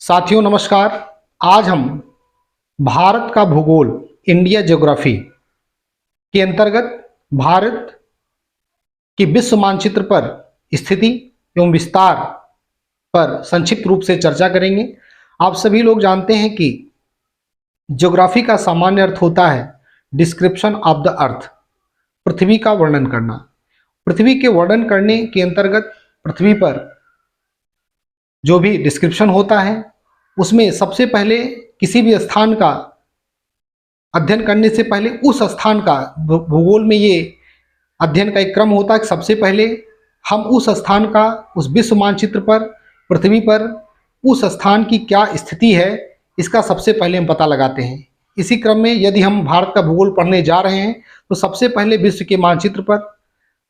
साथियों नमस्कार। आज हम भारत का भूगोल इंडिया ज्योग्राफी के अंतर्गत भारत की विश्व मानचित्र पर स्थिति एवं विस्तार पर संक्षिप्त रूप से चर्चा करेंगे। आप सभी लोग जानते हैं कि ज्योग्राफी का सामान्य अर्थ होता है डिस्क्रिप्शन ऑफ द अर्थ, पृथ्वी का वर्णन करना। पृथ्वी के वर्णन करने के अंतर्गत पृथ्वी पर जो भी डिस्क्रिप्शन होता है उसमें सबसे पहले किसी भी स्थान का अध्ययन करने से पहले उस स्थान का भूगोल में ये अध्ययन का एक क्रम होता है कि सबसे पहले हम उस स्थान का उस विश्व मानचित्र पर पृथ्वी पर उस स्थान की क्या स्थिति है इसका सबसे पहले हम पता लगाते हैं। इसी क्रम में यदि हम भारत का भूगोल पढ़ने जा रहे हैं तो सबसे पहले विश्व के मानचित्र पर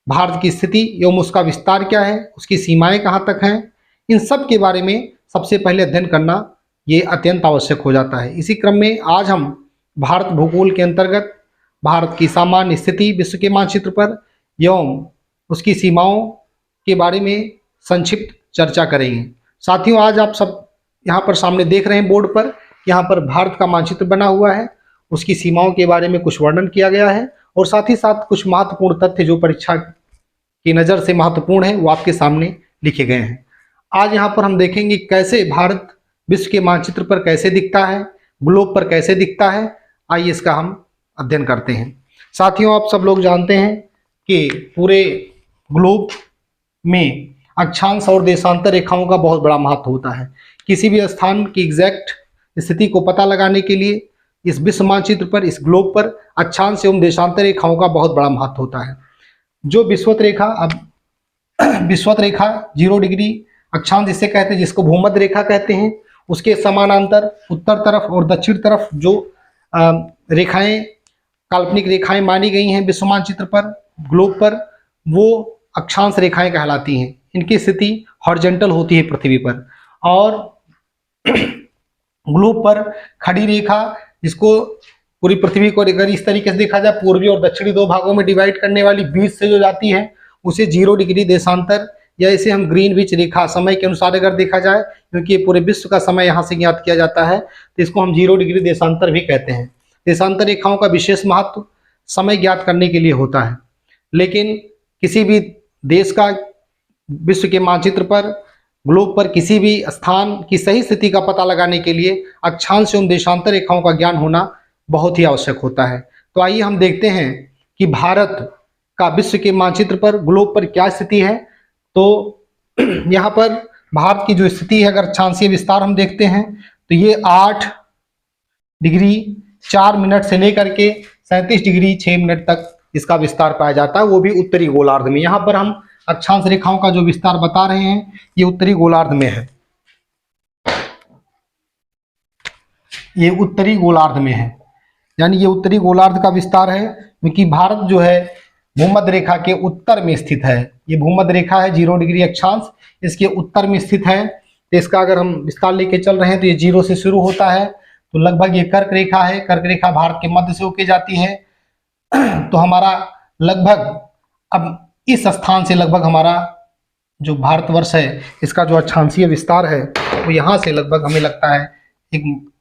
भारत की स्थिति एवं उसका विस्तार क्या है, उसकी सीमाएं कहाँ तक हैं, इन सब के बारे में सबसे पहले अध्ययन करना ये अत्यंत आवश्यक हो जाता है। इसी क्रम में आज हम भारत भूगोल के अंतर्गत भारत की सामान्य स्थिति विश्व के मानचित्र पर एवं उसकी सीमाओं के बारे में संक्षिप्त चर्चा करेंगे। साथियों, आज आप सब यहाँ पर सामने देख रहे हैं बोर्ड पर, यहाँ पर भारत का मानचित्र बना हुआ है, उसकी सीमाओं के बारे में कुछ वर्णन किया गया है और साथ ही साथ कुछ महत्वपूर्ण तथ्य जो परीक्षा की नज़र से महत्वपूर्ण है वो आपके सामने लिखे गए हैं। आज यहाँ पर हम देखेंगे कैसे भारत विश्व के मानचित्र पर कैसे दिखता है, ग्लोब पर कैसे दिखता है। आइए इसका हम अध्ययन करते हैं। साथियों, आप सब लोग जानते हैं कि पूरे ग्लोब में अक्षांश और देशांतर रेखाओं का बहुत बड़ा महत्व होता है। किसी भी स्थान की एग्जैक्ट स्थिति को पता लगाने के लिए इस विश्व मानचित्र पर, इस ग्लोब पर अक्षांश एवं देशांतर रेखाओं का बहुत बड़ा महत्व होता है। जो विषुवत रेखा, अब विषुवत रेखा 0 डिग्री अक्षांश जिसे कहते हैं, जिसको भूमध्य रेखा कहते हैं, उसके समानांतर उत्तर तरफ और दक्षिण तरफ जो रेखाएं, काल्पनिक रेखाएं मानी गई हैं विश्व मानचित्र पर, ग्लोब पर, वो अक्षांश रेखाएं कहलाती हैं। इनकी स्थिति हॉरिजॉन्टल होती है पृथ्वी पर। और ग्लोब पर खड़ी रेखा, जिसको पूरी पृथ्वी को अगर इस तरीके से देखा जाए, पूर्वी और दक्षिणी दो भागों में डिवाइड करने वाली बीच से जो जाती है उसे 0 डिग्री देशांतर, या इसे हम ग्रीनविच रेखा समय के अनुसार अगर देखा जाए, क्योंकि पूरे विश्व का समय यहाँ से ज्ञात किया जाता है, तो इसको हम 0 डिग्री देशांतर भी कहते हैं। देशांतर रेखाओं का विशेष महत्व समय ज्ञात करने के लिए होता है। लेकिन किसी भी देश का विश्व के मानचित्र पर, ग्लोब पर किसी भी स्थान की सही स्थिति का पता लगाने के लिए अक्षांश एवं देशांतर रेखाओं का ज्ञान होना बहुत ही आवश्यक होता है। तो आइए हम देखते हैं कि भारत का विश्व के मानचित्र पर, ग्लोब पर क्या स्थिति है। तो यहाँ पर भारत की जो स्थिति है, अगर अक्षांशीय विस्तार हम देखते हैं तो ये 8 डिग्री 4 मिनट से लेकर के 37 डिग्री 6 मिनट तक इसका विस्तार पाया जाता है, वो भी उत्तरी गोलार्ध में। यहाँ पर हम अक्षांश रेखाओं का जो विस्तार बता रहे हैं ये उत्तरी गोलार्ध में है, ये उत्तरी गोलार्ध में है, यानी ये उत्तरी गोलार्ध का विस्तार है। क्योंकि भारत जो है भूमध्य रेखा के उत्तर में स्थित है। ये भूमध्य रेखा है 0 डिग्री अक्षांश, इसके उत्तर में स्थित है। तो इसका अगर हम विस्तार लेके चल रहे हैं तो ये 0 से शुरू होता है, तो लगभग ये कर्क रेखा है। कर्क रेखा भारत के मध्य से होके जाती है। तो हमारा लगभग, अब इस स्थान से लगभग हमारा जो भारतवर्ष है इसका जो अक्षांशीय विस्तार है वो यहाँ से लगभग हमें लगता है एक,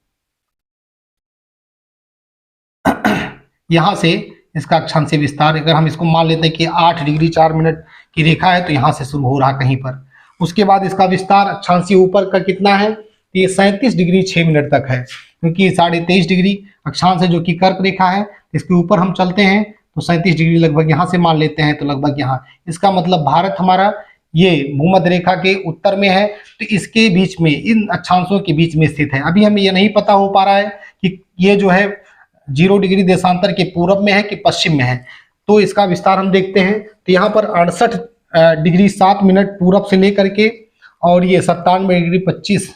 यहाँ से इसका अक्षांशीय विस्तार, अगर हम इसको मान लेते हैं कि 8 डिग्री 4 मिनट की रेखा है तो यहाँ से शुरू हो रहा कहीं पर। उसके बाद इसका विस्तार अक्षांशीय ऊपर का कितना है, तो ये 37 डिग्री 6 मिनट तक है। क्योंकि 23.5 डिग्री अक्षांश है जो कि कर्क रेखा है, इसके ऊपर हम चलते हैं तो 37 डिग्री लगभग यहाँ से मान लेते हैं, तो लगभग यहाँ। इसका मतलब भारत हमारा ये भूमध्य रेखा के उत्तर में है, तो इसके बीच में, इन अक्षांशों के बीच में स्थित है। अभी हमें ये नहीं पता हो पा रहा है कि ये जो है 0 डिग्री देशांतर के पूर्व में है कि पश्चिम में है। तो इसका विस्तार हम देखते हैं तो यहाँ पर 68 डिग्री 7 मिनट पूरब से लेकर के, और ये 97 डिग्री 25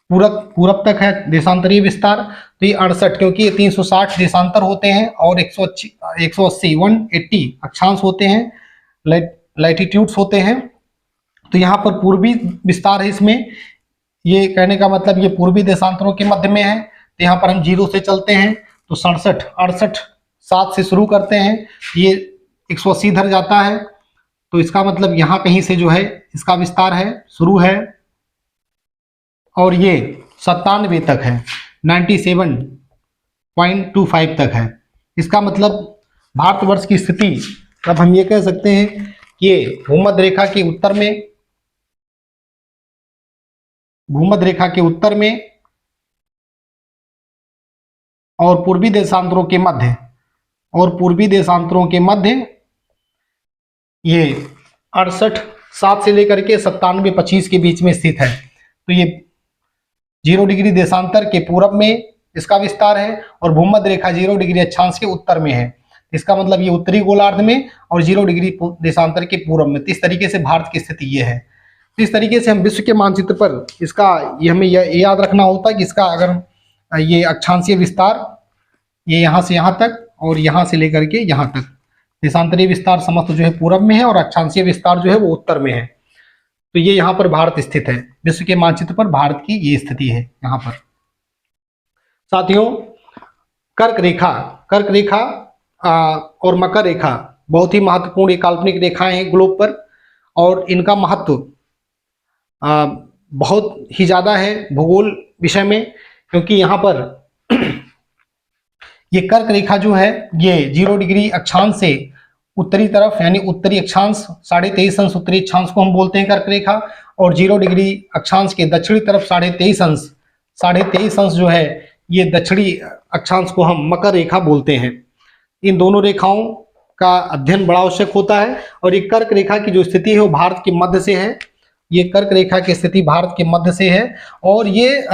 पूरब तक है देशांतरीय विस्तार। तो ये 68, क्योंकि ये 360 देशांतर होते हैं और 180 अक्षांश होते हैं, लैटिट्यूड्स होते हैं। तो यहाँ पर पूर्वी विस्तार है इसमें। ये कहने का मतलब ये पूर्वी देशांतरों के मध्य में है। तो यहाँ पर हम 0 से चलते हैं तो 67, 68, 7 से शुरू करते हैं, ये 180 इधर जाता है। तो इसका मतलब यहाँ कहीं से जो है इसका विस्तार है, शुरू है। और ये 97 तक है, 97.25 तक है। इसका मतलब भारतवर्ष की स्थिति अब हम ये कह सकते हैं कि ये भूमध्य रेखा के उत्तर में, भूमध्य रेखा के उत्तर में और पूर्वी देशांतरों के मध्य, और पूर्वी देशांतरों के मध्य ये 68.7 से लेकर के 97.25 के बीच में स्थित है। तो ये 0 डिग्री देशांतर के पूरब में इसका विस्तार है और भूमध्य रेखा 0 डिग्री अक्षांश के उत्तर में है। इसका मतलब ये उत्तरी गोलार्ध में और 0 डिग्री देशांतर के पूरब में। तो इस तरीके से भारत की स्थिति ये है। तो इस तरीके से हम विश्व के मानचित्र पर इसका ये हमें याद रखना होता है कि इसका अगर ये अक्षांशीय विस्तार ये यहाँ से यहाँ तक और यहाँ से लेकर के यहाँ तक, देशांतरीय विस्तार समस्त जो है पूरब में है और अक्षांशीय विस्तार जो है वो उत्तर में है। तो ये यहाँ पर भारत स्थित है। विश्व के मानचित्र पर भारत की ये स्थिति है यहाँ पर। साथियों, कर्क रेखा और मकर रेखा बहुत ही महत्वपूर्ण काल्पनिक रेखाएं हैं ग्लोब पर, और इनका महत्व बहुत ही ज़्यादा है भूगोल विषय में, क्योंकि यहाँ पर ये कर्क रेखा जो है ये 0 डिग्री अक्षांश से उत्तरी तरफ यानी उत्तरी अक्षांश 23.5 अंश उत्तरी अक्षांश को हम बोलते हैं कर्क रेखा, और 0 डिग्री अक्षांश के दक्षिणी तरफ 23.5 अंश जो है ये दक्षिणी अक्षांश को हम मकर रेखा बोलते हैं। इन दोनों रेखाओं का अध्ययन बड़ा आवश्यक होता है। और ये कर्क रेखा की जो स्थिति है वो भारत के मध्य से है। ये कर्क रेखा की स्थिति भारत के मध्य से है और ये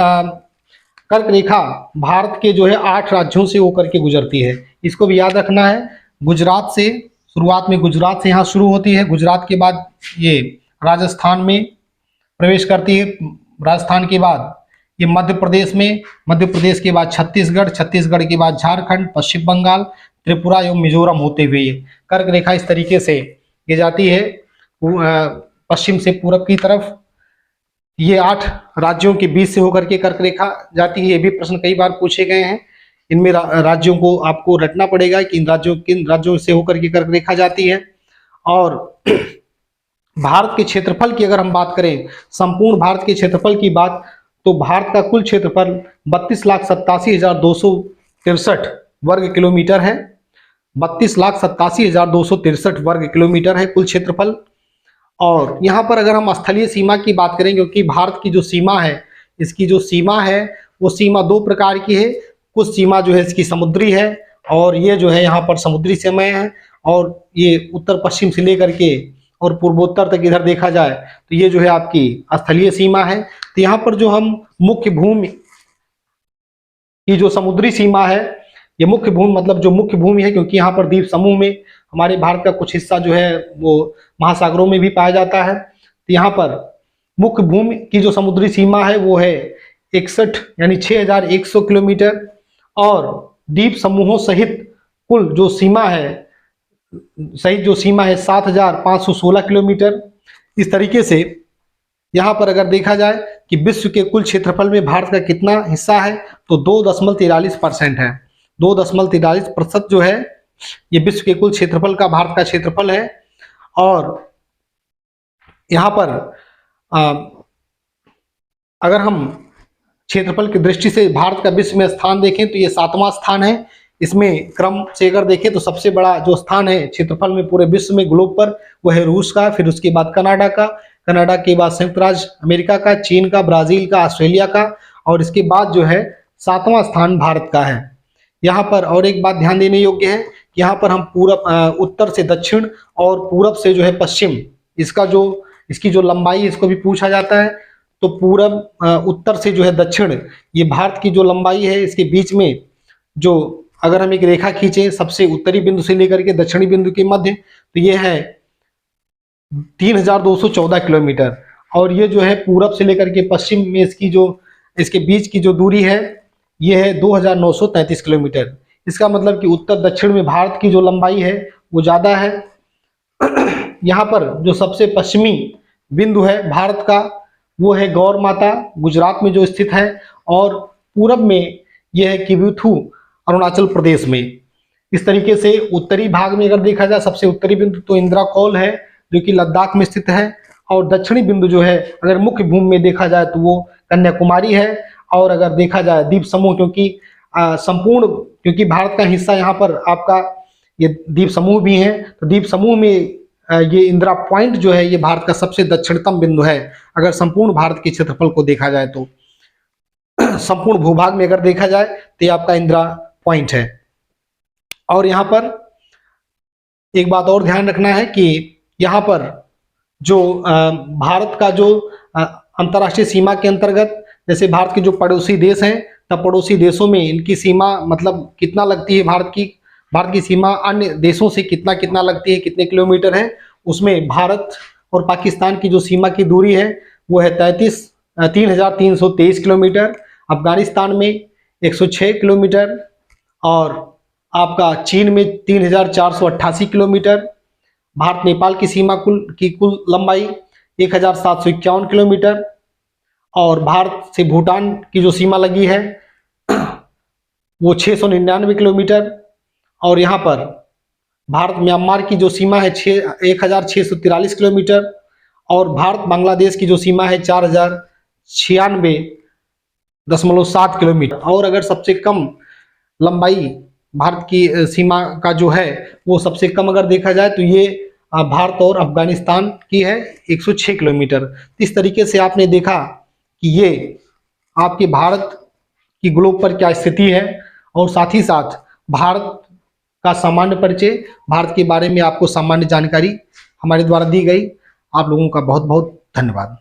कर्क रेखा भारत के जो है 8 राज्यों से होकर के गुजरती है। इसको भी याद रखना है। गुजरात से शुरुआत में, गुजरात से यहाँ शुरू होती है, गुजरात के बाद ये राजस्थान में प्रवेश करती है, राजस्थान के बाद ये मध्य प्रदेश में, मध्य प्रदेश के बाद छत्तीसगढ़, छत्तीसगढ़ के बाद झारखंड, पश्चिम बंगाल, त्रिपुरा एवं मिजोरम होते हुए कर्क रेखा इस तरीके से ये जाती है पश्चिम से पूरब की तरफ। ये 8 राज्यों के बीच से होकर के कर्क रेखा जाती है। ये भी प्रश्न कई बार पूछे गए हैं। इनमें राज्यों को आपको रटना पड़ेगा कि किन राज्यों से होकर के कर्क रेखा जाती है। और भारत के क्षेत्रफल की अगर हम बात करें, संपूर्ण भारत के क्षेत्रफल की बात, तो भारत का कुल क्षेत्रफल 32,87,263 वर्ग किलोमीटर है। 32,87,263 वर्ग किलोमीटर है कुल क्षेत्रफल। और यहाँ पर अगर हम स्थलीय सीमा की बात करें, क्योंकि भारत की जो सीमा है, इसकी जो सीमा है वो सीमा 2 प्रकार की है। कुछ सीमा जो है इसकी समुद्री है और ये जो है यहाँ पर समुद्री सीमा है, और ये उत्तर पश्चिम से लेकर के और पूर्वोत्तर तक इधर देखा जाए तो ये जो है आपकी स्थलीय सीमा है। तो यहाँ पर जो हम मुख्य भूमि की जो समुद्री सीमा है, ये मुख्य भूमि मतलब जो मुख्य भूमि है, क्योंकि यहाँ पर द्वीप समूह में हमारे भारत का कुछ हिस्सा जो है वो महासागरों में भी पाया जाता है। तो यहाँ पर मुख्य भूमि की जो समुद्री सीमा है वो है 61 यानी 6,100 किलोमीटर, और द्वीप समूहों सहित कुल जो सीमा है, जो सीमा है 7,516 किलोमीटर। इस तरीके से यहाँ पर अगर देखा जाए कि विश्व के कुल क्षेत्रफल में भारत का कितना हिस्सा है, तो 2.43% है। 2.43% जो है ये विश्व के कुल क्षेत्रफल का भारत का क्षेत्रफल है। और यहाँ पर अगर हम क्षेत्रफल की दृष्टि से भारत का विश्व में स्थान देखें तो ये 7वां स्थान है। इसमें क्रम से अगर देखें तो सबसे बड़ा जो स्थान है क्षेत्रफल में पूरे विश्व में ग्लोब पर वो है रूस का, फिर उसके बाद कनाडा का, कनाडा के बाद संयुक्त राज्य अमेरिका का, चीन का, ब्राजील का, ऑस्ट्रेलिया का, और इसके बाद जो है 7वां स्थान भारत का है। यहाँ पर और एक बात ध्यान देने योग्य है, यहाँ पर हम पूरब उत्तर से दक्षिण और पूरब से जो है पश्चिम, इसकी जो लंबाई है इसको भी पूछा जाता है। तो पूरब उत्तर से जो है दक्षिण, ये भारत की जो लंबाई है, इसके बीच में जो अगर हम एक रेखा खींचे सबसे उत्तरी बिंदु से लेकर के दक्षिणी बिंदु के मध्य, तो ये है 3,214 किलोमीटर। और ये जो है पूरब से लेकर के पश्चिम में इसके बीच की जो दूरी है ये है 2,933 किलोमीटर। इसका मतलब कि उत्तर दक्षिण में भारत की जो लंबाई है वो ज़्यादा है। यहाँ पर जो सबसे पश्चिमी बिंदु है भारत का वो है गौर माता, गुजरात में जो स्थित है, और पूरब में यह है किबुथु, अरुणाचल प्रदेश में। इस तरीके से उत्तरी भाग में अगर देखा जाए सबसे उत्तरी बिंदु तो इंदिरा कौल है जो कि लद्दाख में स्थित है, और दक्षिणी बिंदु जो है अगर मुख्य भूमि में देखा जाए तो वो कन्याकुमारी है। और अगर देखा जाए द्वीप समूह, क्योंकि संपूर्ण, क्योंकि भारत का हिस्सा यहाँ पर आपका ये द्वीप समूह भी है, तो द्वीप समूह में ये इंदिरा पॉइंट जो है ये भारत का सबसे दक्षिणतम बिंदु है। अगर संपूर्ण भारत के क्षेत्रफल को देखा जाए तो संपूर्ण भूभाग में अगर देखा जाए तो ये आपका इंदिरा पॉइंट है। और यहाँ पर एक बात और ध्यान रखना है कि यहाँ पर जो भारत का जो अंतर्राष्ट्रीय सीमा के अंतर्गत, जैसे भारत के जो पड़ोसी देश हैं, तब पड़ोसी देशों में इनकी सीमा मतलब कितना लगती है, भारत की सीमा अन्य देशों से कितना कितना लगती है, कितने किलोमीटर है, उसमें भारत और पाकिस्तान की जो सीमा की दूरी है वो है 3,323 किलोमीटर, अफगानिस्तान में 106 किलोमीटर, और आपका चीन में 3,488 किलोमीटर, भारत नेपाल की सीमा कुल लंबाई 1,751 किलोमीटर, और भारत से भूटान की जो सीमा लगी है वो 699 किलोमीटर, और यहाँ पर भारत म्यांमार की जो सीमा है 1,643 किलोमीटर, और भारत बांग्लादेश की जो सीमा है 4,096.7 किलोमीटर। और अगर सबसे कम लंबाई भारत की सीमा का जो है वो सबसे कम अगर देखा जाए तो ये भारत और अफगानिस्तान की है 106 किलोमीटर। इस तरीके से आपने देखा कि ये आपके भारत की ग्लोब पर क्या स्थिति है, और साथ ही साथ भारत का सामान्य परिचय, भारत के बारे में आपको सामान्य जानकारी हमारे द्वारा दी गई। आप लोगों का बहुत बहुत धन्यवाद।